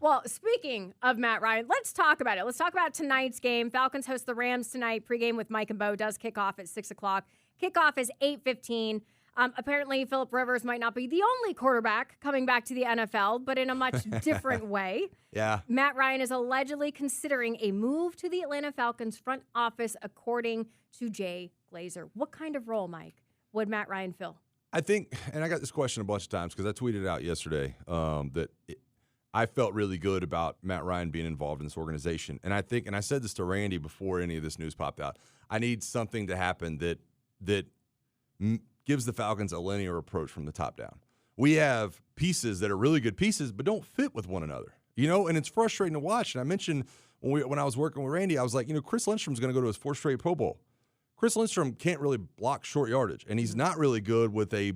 Well, speaking of Matt Ryan, let's talk about it. Let's talk about tonight's game. Falcons host the Rams tonight. Pregame with Mike and Bo does kick off at 6 o'clock. Kickoff is 8:15. Apparently, Phillip Rivers might not be the only quarterback coming back to the NFL, but in a much different way. Yeah. Matt Ryan is allegedly considering a move to the Atlanta Falcons front office, according to Jay Glazer. What kind of role, Mike, would Matt Ryan fill? I think, and I got this question a bunch of times because I tweeted out yesterday I felt really good about Matt Ryan being involved in this organization. And I think, and I said this to Randy before any of this news popped out, I need something to happen that gives the Falcons a linear approach from the top down. We have pieces that are really good pieces but don't fit with one another, and it's frustrating to watch. And I mentioned when I was working with Randy, I was like, Chris Lindstrom's going to go to his 4th straight Pro Bowl. Chris Lindstrom can't really block short yardage, and he's not really good with a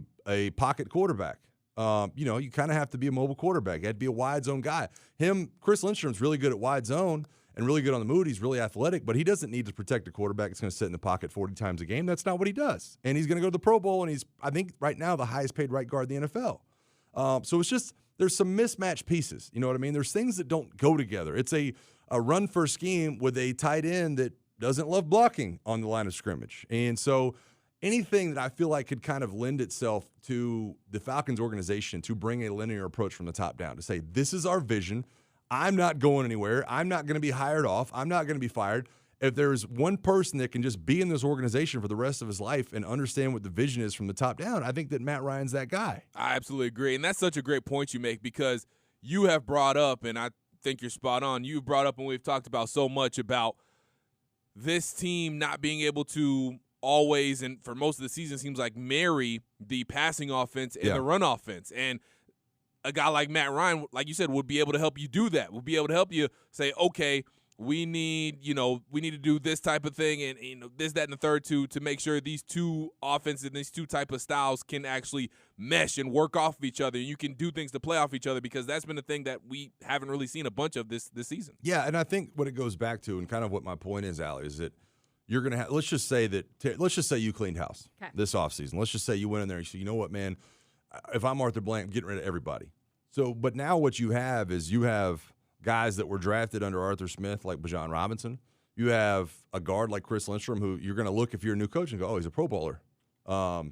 pocket quarterback. You kind of have to be a mobile quarterback. You have to be a wide zone guy. Chris Lindstrom's really good at wide zone and really good on the move. He's really athletic, but he doesn't need to protect a quarterback that's going to sit in the pocket 40 times a game. That's not what he does. And he's going to go to the Pro Bowl, and he's, I think, right now the highest paid right guard in the NFL. So it's just there's some mismatched pieces. You know what I mean? There's things that don't go together. It's a run-first scheme with a tight end that doesn't love blocking on the line of scrimmage. And so anything that I feel like could kind of lend itself to the Falcons organization to bring a linear approach from the top down, to say, this is our vision. I'm not going anywhere. I'm not going to be hired off. I'm not going to be fired. If there's one person that can just be in this organization for the rest of his life and understand what the vision is from the top down, I think that Matt Ryan's that guy. I absolutely agree. And that's such a great point you make, because you have brought up, and I think you're spot on, you've brought up, and we've talked about so much about this team not being able to always, and for most of the season, seems like marry the passing offense and the run offense. And a guy like Matt Ryan, like you said, would be able to help you do that. Would be able to help you say, okay, we need to do this type of thing and this, that, and the third to make sure these two offenses and these two type of styles can actually mesh and work off of each other. You can do things to play off each other, because that's been the thing that we haven't really seen a bunch of this season. Yeah, and I think what it goes back to, and kind of what my point is, Allie, is that you're going to have, let's just say you cleaned house this offseason. Let's just say you went in there and you say, you know what, man, if I'm Arthur Blank, I'm getting rid of everybody. So, but now what you have is you have guys that were drafted under Arthur Smith, like Bijan Robinson. You have a guard like Chris Lindstrom, who you're going to look, if you're a new coach, and go, oh, he's a Pro Bowler. But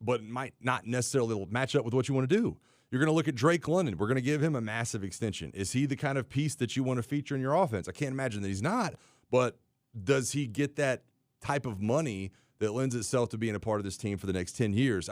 it might not necessarily match up with what you want to do. You're going to look at Drake London. We're going to give him a massive extension. Is he the kind of piece that you want to feature in your offense? I can't imagine that he's not, but does he get that type of money that lends itself to being a part of this team for the next 10 years?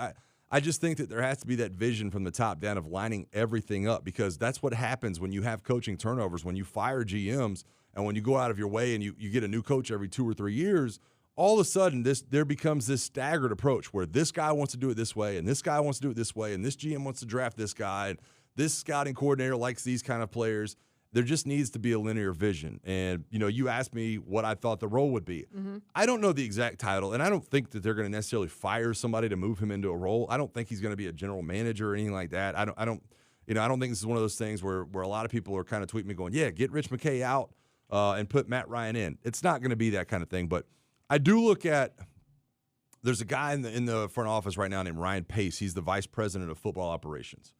I just think that there has to be that vision from the top down of lining everything up, because that's what happens when you have coaching turnovers, when you fire GMs, and when you go out of your way and you get a new coach every 2 or 3 years. All of a sudden, there becomes this staggered approach where this guy wants to do it this way, and this guy wants to do it this way, and this GM wants to draft this guy, and this scouting coordinator likes these kind of players. There just needs to be a linear vision. And, you asked me what I thought the role would be. Mm-hmm. I don't know the exact title, and I don't think that they're going to necessarily fire somebody to move him into a role. I don't think he's going to be a general manager or anything like that. I don't think this is one of those things where a lot of people are kind of tweeting me going, yeah, get Rich McKay out and put Matt Ryan in. It's not going to be that kind of thing. But I do look at, there's a guy in the front office right now named Ryan Pace. He's the vice president of football operations.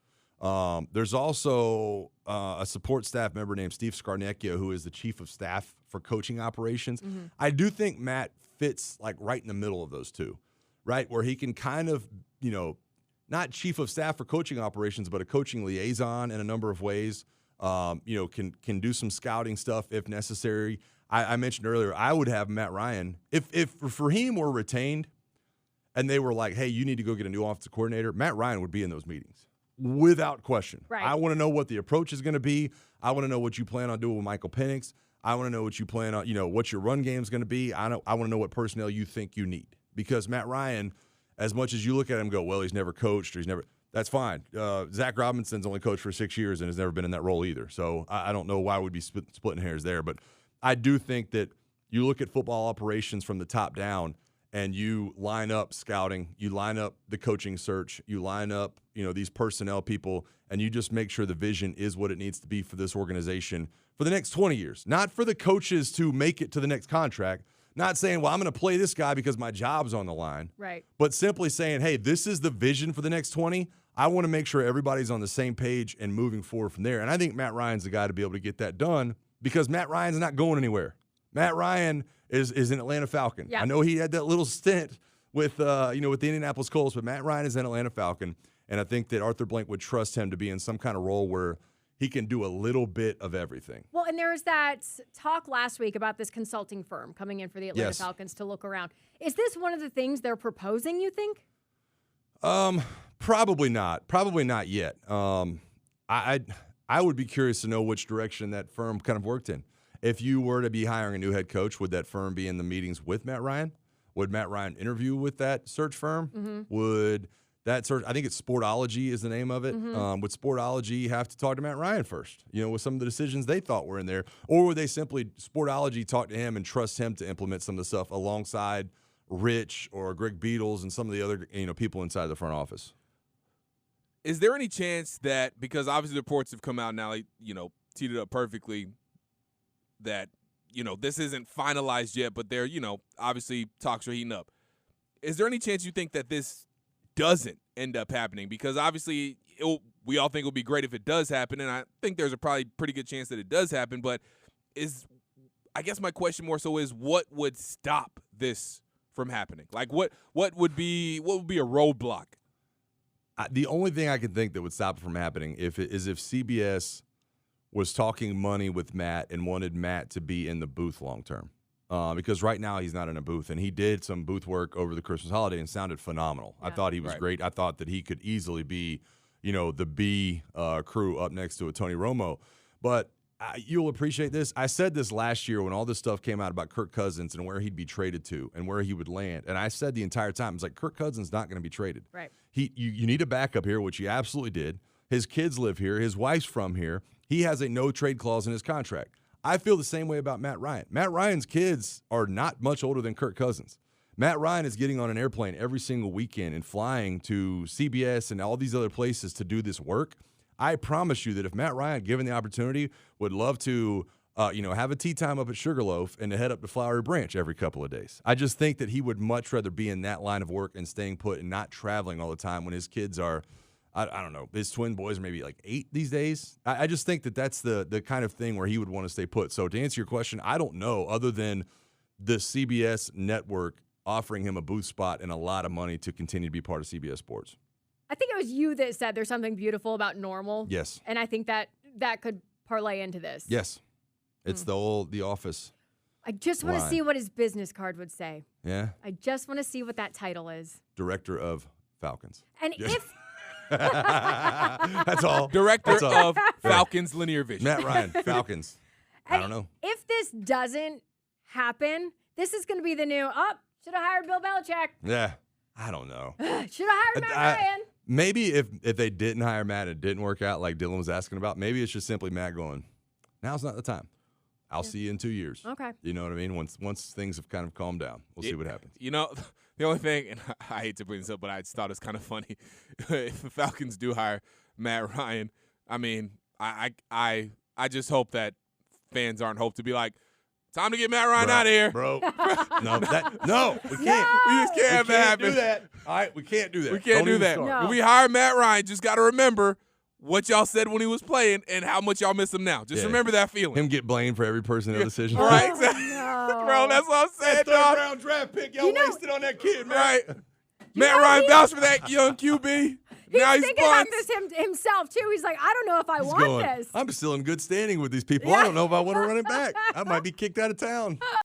There's also a support staff member named Steve Scarnecchia, who is the chief of staff for coaching operations. Mm-hmm. I do think Matt fits like right in the middle of those two, right? Where he can kind of, not chief of staff for coaching operations, but a coaching liaison in a number of ways. Can do some scouting stuff if necessary. I mentioned earlier, I would have Matt Ryan, if Raheem were retained and they were like, hey, you need to go get a new offensive coordinator, Matt Ryan would be in those meetings. Without question. Right. I want to know what the approach is going to be. I want to know what you plan on doing with Michael Penix. I want to know what you plan on, what your run game is going to be. I want to know what personnel you think you need. Because Matt Ryan, as much as you look at him and go, well, he's never coached or that's fine. Zach Robinson's only coached for 6 years and has never been in that role either. So I don't know why we'd be splitting hairs there. But I do think that you look at football operations from the top down, and you line up scouting, you line up the coaching search, you line up, these personnel people, and you just make sure the vision is what it needs to be for this organization for the next 20 years. Not for the coaches to make it to the next contract, Not saying, well, I'm going to play this guy because my job's on the line. Right. But simply saying, hey, this is the vision for the next 20. I want to make sure everybody's on the same page and moving forward from there. And I think Matt Ryan's the guy to be able to get that done because Matt Ryan's not going anywhere. Matt Ryan is an Atlanta Falcon. Yeah. I know he had that little stint with the Indianapolis Colts, but Matt Ryan is an Atlanta Falcon. And I think that Arthur Blank would trust him to be in some kind of role where he can do a little bit of everything. Well, and there was that talk last week about this consulting firm coming in for the Atlanta Yes. Falcons to look around. Is this one of the things they're proposing, you think? Probably not. Probably not yet. I would be curious to know which direction that firm kind of worked in. If you were to be hiring a new head coach, would that firm be in the meetings with Matt Ryan? Would Matt Ryan interview with that search firm? Mm-hmm. Would that search, I think it's Sportology is the name of it. Mm-hmm. Would Sportology have to talk to Matt Ryan first, with some of the decisions they thought were in there? Or would they simply, Sportology, talk to him and trust him to implement some of the stuff alongside Rich or Greg Beatles and some of the other people inside the front office? Is there any chance that, because obviously the reports have come out now, teed it up perfectly, that, this isn't finalized yet, but they're, obviously talks are heating up. Is there any chance you think that this doesn't end up happening? Because obviously we all think it would be great if it does happen, and I think there's a probably pretty good chance that it does happen, but I guess my question more so is what would stop this from happening? Like what would be a roadblock? The only thing I can think that would stop it from happening is if CBS was talking money with Matt and wanted Matt to be in the booth long term. Because right now he's not in a booth, and he did some booth work over the Christmas holiday and sounded phenomenal. Yeah. I thought he was great. I thought that he could easily be, the B crew up next to a Tony Romo. But you'll appreciate this. I said this last year when all this stuff came out about Kirk Cousins and where he'd be traded to and where he would land. And I said the entire time, it's like Kirk Cousins not going to be traded. Right. You need a backup here, which he absolutely did. His kids live here. His wife's from here. He has a no-trade clause in his contract. I feel the same way about Matt Ryan. Matt Ryan's kids are not much older than Kirk Cousins. Matt Ryan is getting on an airplane every single weekend and flying to CBS and all these other places to do this work. I promise you that if Matt Ryan, given the opportunity, would love to have a tea time up at Sugarloaf and to head up to Flowery Branch every couple of days. I just think that he would much rather be in that line of work and staying put and not traveling all the time when his kids are – I don't know. His twin boys are maybe like 8 these days. I just think that that's the kind of thing where he would want to stay put. So to answer your question, I don't know other than the CBS network offering him a booth spot and a lot of money to continue to be part of CBS Sports. I think it was you that said there's something beautiful about normal. Yes. And I think that could parlay into this. Yes. It's the Office. I just want to see what his business card would say. Yeah. I just want to see what that title is. Director of Falcons. And if... That's all. Director of Falcons Linear Vision. Matt Ryan, Falcons. I don't know. If this doesn't happen, this is going to be the new, should have hired Bill Belichick. Yeah. I don't know. Should have hired Matt Ryan. Maybe if they didn't hire Matt and it didn't work out like Dylan was asking about, maybe it's just simply Matt going, now's not the time. I'll see you in 2 years. Okay. You know what I mean? Once things have kind of calmed down, we'll see what happens. The only thing, and I hate to bring this up, but I just thought it was kind of funny. If the Falcons do hire Matt Ryan, I mean, I just hope that fans aren't hope to be like, time to get Matt Ryan out of here. Bro. We can't. No! We just can't have it happen. Do that. All right, we can't do that. We can't do that. No. When we hire Matt Ryan, just got to remember what y'all said when he was playing and how much y'all miss him now. Just remember that feeling. Him get blamed for every personnel decision. Right, exactly. No. Bro, that's what I'm saying, That dog. third-round draft pick y'all wasted on that kid, man. Right. Matt Ryan vouched for that young QB. Now He's he's thinking about punts. this himself, too. He's like, I don't know if I want this. I'm still in good standing with these people. I don't know if I want to run it back. I might be kicked out of town.